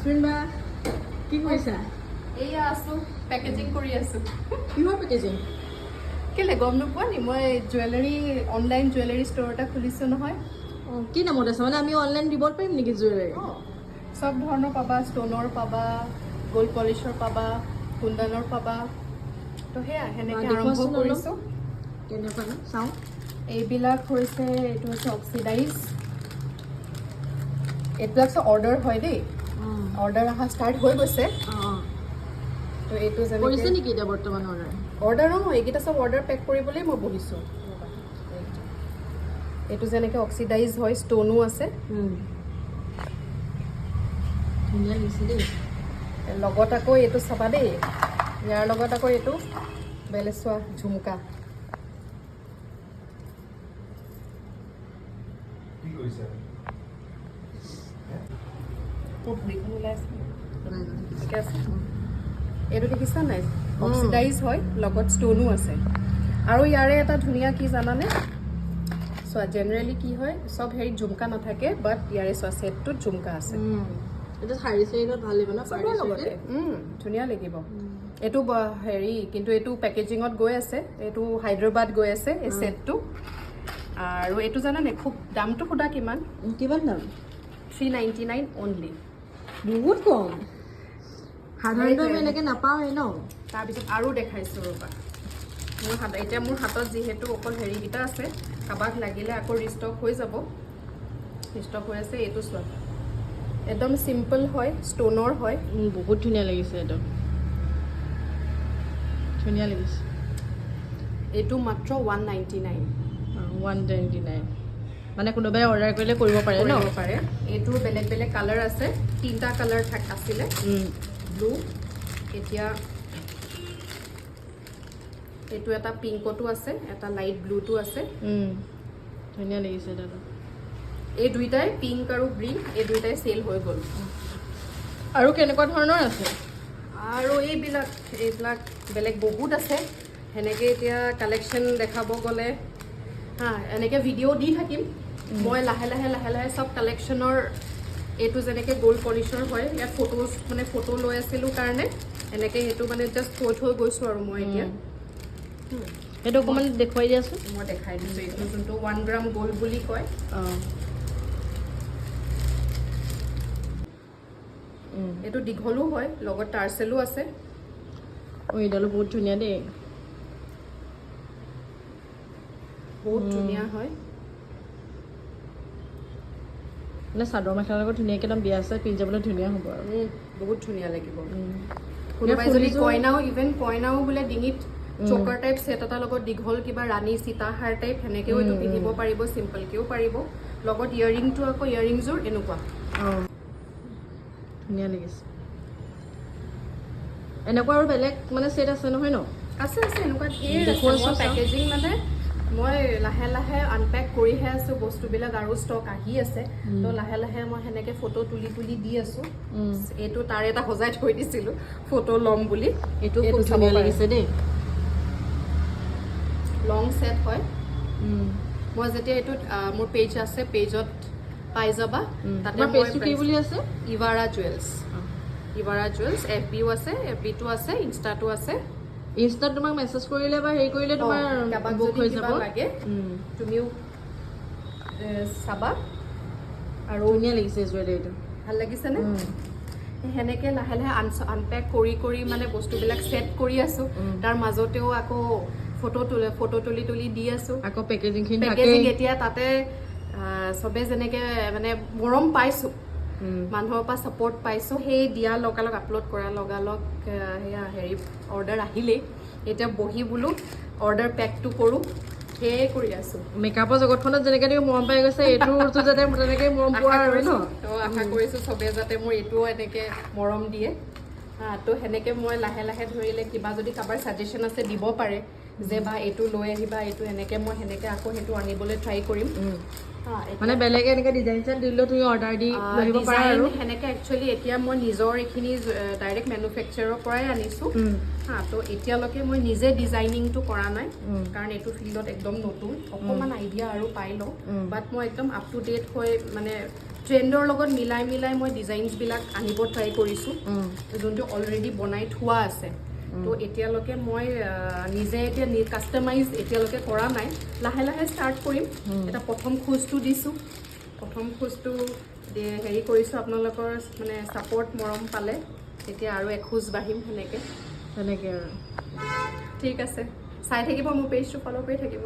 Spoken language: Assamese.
আফৰিন বা কি কৰিছা? এইয়া আছো পেকেজিং কৰি আছো কিহৰ পেকেজিং? কেলে গম নোপোৱা নি মই জুৱেলাৰী অনলাইন জুৱেলাৰী ষ্ট'ৰ এটা খুলিছো নহয় কি নামত আছে মানে আমি অনলাইন দিব পাৰিম নেকি জুৱেলাৰী? চব ধৰণৰ পাবা ষ্ট'নৰ পাবা গ'ল্ড পলিচৰ পাবা কুন্দনৰ পাবা তো সেয়া সেনেকৈ আৰম্ভ কৰিছোঁ কেনেকুৱা চাওঁ এইবিলাক হৈছে এইটো হৈছে অক্সিডাইজ এইবিলাক চব অৰ্ডাৰ হয় দেই অৰ্ডাৰ অহা ষ্টাৰ্ট হৈ গৈছে তো এইটো কৰিছে যেনেকৈ নেকি এতিয়া বৰ্তমান অৰ্ডাৰ? অৰ্ডাৰ নহয় এইকেইটা চব অৰ্ডাৰ পেক কৰিবলৈ মই বহিছোঁ এইটো যেনেকৈ অক্সিডাইজ হয় ষ্ট'নো আছে ধুনীয়া লাগিছে দেই লগত আকৌ এইটো চাবা দেই ইয়াৰ লগত আকৌ এইটো বেলেচোৱা ঝুমকা ভৰিখন ওলাই আছে ঠিকে আছে এইটো দেখিছা নাই অক্সিডাইজ হয় লগত ষ্ট'নো আছে আৰু ইয়াৰে এটা ধুনীয়া কি জানানে চোৱা জেনেৰেলি কি হয় চব হেৰিত ঝুমকা নাথাকে বাট ইয়াৰে চোৱা ছেটটোত ঝুমকা আছে এইটো শাৰী চাৰীত ভাল লাগিব ন চবৰ লগতে ধুনীয়া লাগিব এইটো হেৰি কিন্তু এইটো পেকেজিঙত গৈ আছে এইটো হায়দৰাবাদ গৈ আছে এই ছেটটো আৰু এইটো জানানে খুব দামটো সোধা কিমান কিমান দাম? 399 অনলি বহুত কম সাধাৰণতে আমি এনেকৈ নাপাওঁৱেই ন তাৰপিছত আৰু দেখাইছোঁ ৰ'বা এতিয়া মোৰ হাতত যিহেতু অকল হেৰিকেইটা আছে কাৰোবাক লাগিলে আকৌ ৰিষ্টক হৈ যাব ৰিষ্টক হৈ আছে এইটো চোৱা একদম চিম্পল হয় ষ্ট'নৰ হয় বহুত ধুনীয়া লাগিছে এইটো ধুনীয়া লাগিছে এইটো মাত্ৰ 199 129 মানে কোনোবাই অৰ্ডাৰ কৰিলে কৰিব পাৰে ন কৰিব পাৰে এইটো বেলেগ বেলেগ কালাৰ আছে 3টা কালাৰ আছিলে ব্লু এতিয়া এইটো এটা পিংকতো আছে এটা লাইট ব্লুটো আছে ধুনীয়া লাগিছে দাদা এই দুইটাই পিংক আৰু গ্ৰীণ এই দুইটাই চেল হৈ গ'ল আৰু কেনেকুৱা ধৰণৰ আছে আৰু এইবিলাক বেলেগ বহুত আছে সেনেকৈ এতিয়া কালেকশ্যন দেখাব গ'লে এনেকৈ ভিডিঅ' দি থাকিম মই লাহে লাহে চব কালেকশ্যনৰ এইটো যেনেকৈ গ'ল্ড পলিচৰ হয় ইয়াত ফটো লৈ আছিলোঁ কাৰণে এনেকৈ সেইটো মানে জাষ্ট থৈ গৈছোঁ আৰু মই এতিয়া সেইটো অকণমান দেখুৱাই দিয়াচোন মই দেখাই দিছোঁ এইটো যোনটো 1 গ্ৰাম গ'ল্ড বুলি কয় এইটো দীঘলো হয় লগত টাৰ্চেলো আছে এইডালো বহুত ধুনীয়া দেই বহুত ধুনীয়া হয় মানে চাদৰ মেখেলাৰ লগত ধুনীয়াকৈ একদম বিয়া চাই পিন্ধি যাবলৈ ধুনীয়া হ'ব আৰু বহুত ধুনীয়া লাগিব কোনোবাই যদি কইনাও বোলে ডিঙিত চকাৰ টাইপ ছেট এটাৰ লগত দীঘল কিবা ৰাণী সীতাহাৰ টাইপ সেনেকৈও এইটো পিন্ধিব পাৰিব চিম্পলকৈও পাৰিব লগত ইয়েৰিংটো আকৌ ইয়েৰিংযোৰ এনেকুৱা ধুনীয়া লাগিছে এনেকুৱা আৰু বেলেগ মানে ছেট আছে নহয় ন আছে এনেকুৱা ধেৰ আছে মই পেকেজিং মানে মই লাহে লাহে আনপেক কৰিহে আছোঁ বস্তুবিলাক আৰু ষ্টক আহি আছে তো লাহে লাহে মই সেনেকৈ ফটো তুলি দি আছোঁ এইটো তাৰ এটা সজাই থৈ দিছিলোঁ ফটো ল'ম বুলি এইটো খুব ধুনীয়া লাগিছে দেই লং ছেট হয় মই যেতিয়া এইটোত মোৰ পেজ আছে পেজত পাই যাবা তাতে পেজটো কি বুলি আছে ইভাৰা জুৱেলছ FBও আছে FB2 আছে ইনষ্টাটো আছে ইনষ্টাত তোমাক মেছেজ কৰিলে বা হেৰি কৰিলে তোমাৰ বুক হৈ যাব লাগে তুমিও চাবা আৰু ধুনীয়া লাগিছে জুৱেলাৰীটো ভাল লাগিছেনে সেনেকৈ লাহে লাহে আনপেক কৰি মানে বস্তুবিলাক ছেট কৰি আছোঁ তাৰ মাজতেও আকৌ ফটো তুলি দি আছোঁ আকৌ পেকেজিং এতিয়া তাতে চবে যেনেকৈ মানে মৰম পাইছোঁ মানুহৰ পৰা ছাপৰ্ট পাইছোঁ সেই দিয়া লগালগ আপলোড কৰা লগালগ সেয়া হেৰি অৰ্ডাৰ আহিলেই এতিয়া বহি বোলো অৰ্ডাৰ পেকটো কৰোঁ সেয়ে কৰি আছোঁ মেকআপৰ জগতখনত যেনেকৈ তুমি মৰম পাই গৈছে এইটোতো যাতে তেনেকৈ মৰম পোৱা আৰু ন আশা কৰিছোঁ চবে যাতে মোৰ এইটোও এনেকৈ মৰম দিয়ে তো সেনেকৈ মই লাহে লাহে ধৰিলে কিবা যদি কাৰোবাৰ ছাজেশ্যন আছে দিব পাৰে যে বা এইটো লৈ আহিবা এইটো এনেকৈ মই সেনেকৈ আকৌ সেইটো আনিবলৈ ট্ৰাই কৰিম মানে বেলেগে এনেকৈ ডিজাইন চেট দিলেও তুমি অৰ্ডাৰ দি আহিব পাৰা আৰু সেনেকৈ একচুৱেলি এতিয়া মই নিজৰ এইখিনি ডাইৰেক্ট মেনুফেকচাৰৰ পৰাই আনিছোঁ তো এতিয়ালৈকে মই নিজে ডিজাইনিংটো কৰা নাই কাৰণ এইটো ফিল্ডত একদম নতুন অকণমান আইডিয়া আৰু পাই লওঁ বাট মই একদম আপ টু ডেট হৈ মানে ট্ৰেণ্ডৰ লগত মিলাই মিলাই মই ডিজাইনছবিলাক আনিব ট্ৰাই কৰিছোঁ যোনটো অলৰেডি বনাই থোৱা আছে তো এতিয়ালৈকে মই নিজে এতিয়া কাষ্টমাইজ এতিয়ালৈকে কৰা নাই লাহে লাহে ষ্টাৰ্ট কৰিম এটা প্ৰথম খোজটো দিছোঁ প্ৰথম খোজটো হেৰি কৰিছোঁ আপোনালোকৰ মানে ছাপৰ্ট মৰম পালে তেতিয়া আৰু এখোজ বাঢ়িম সেনেকৈ তেনেকৈ আৰু ঠিক আছে চাই থাকিব মোৰ পেজটো ফ'ল' কৰি থাকিব